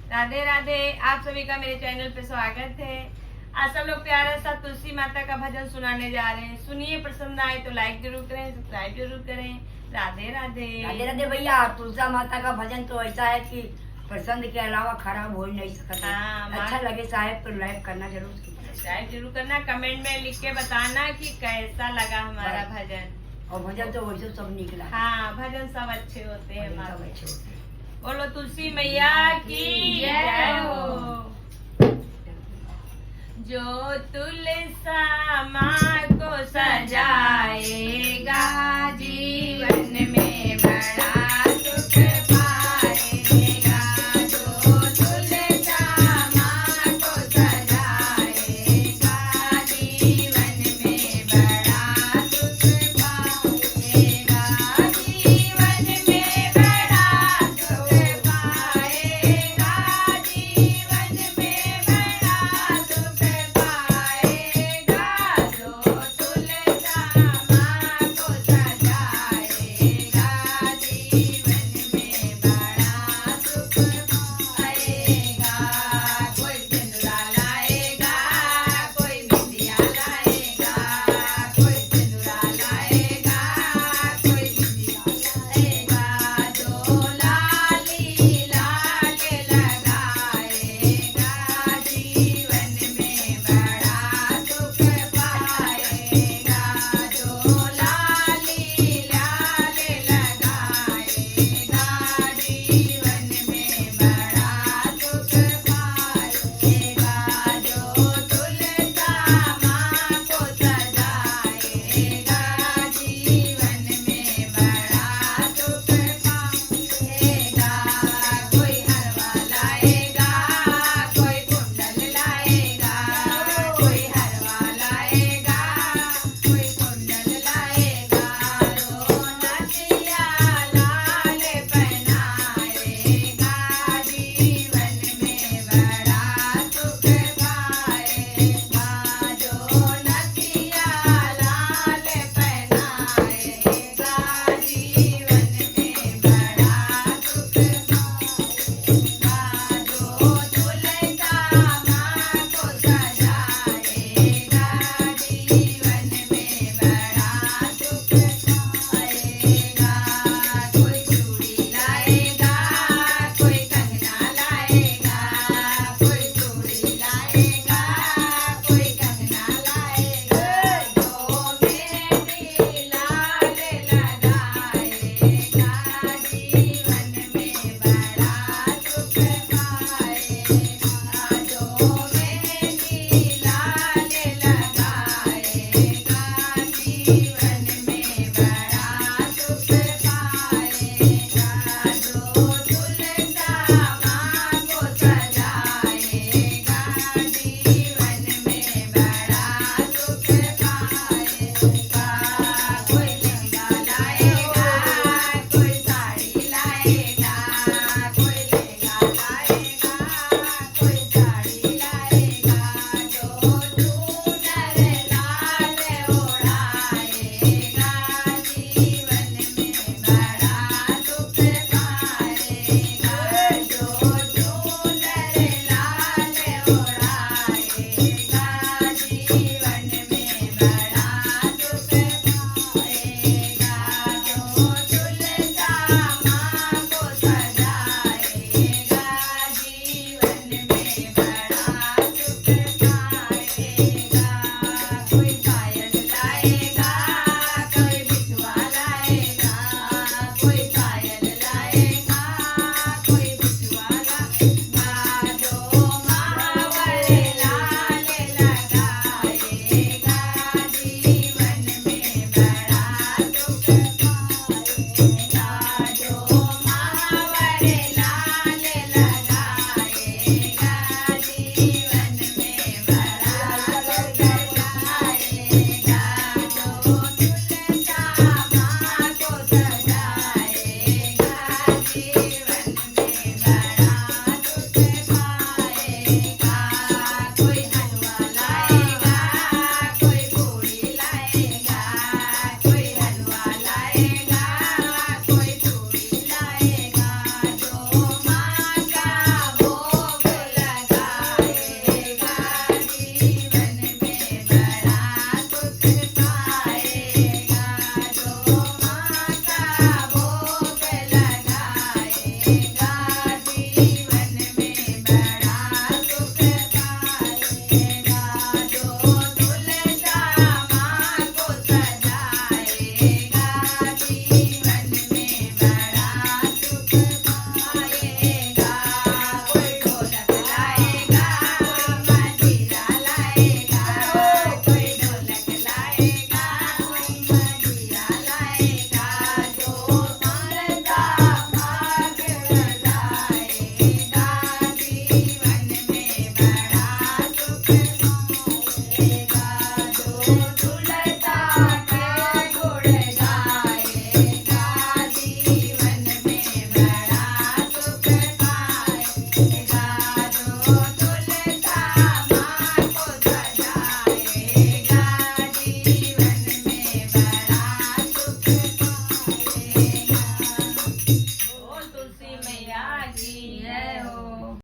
राधे राधे। आप सभी का मेरे चैनल पे स्वागत है। आज सब लोग प्यारे सा तुलसी माता का भजन सुनाने जा रहे हैं। सुनिए, पसंद आए तो लाइक जरूर करें, सब्सक्राइब जरूर करें। राधे राधे। राधे राधे भैया। तुलसा माता का भजन तो ऐसा है कि पसंद के अलावा खराब हो ही नहीं सकता। हाँ, अच्छा लगे साहब तो लाइक करना जरूर। सब्सक्राइब जरूर करना, कमेंट में लिख के बताना कि कैसा लगा हमारा भजन। और भजन तो वैसे सब निकला। हाँ, भजन सब अच्छे होते हैं। भजन सब अच्छे होते हैं। बोलो तुलसी मैया की जय हो। जो तुलसा माँ को सजाएगा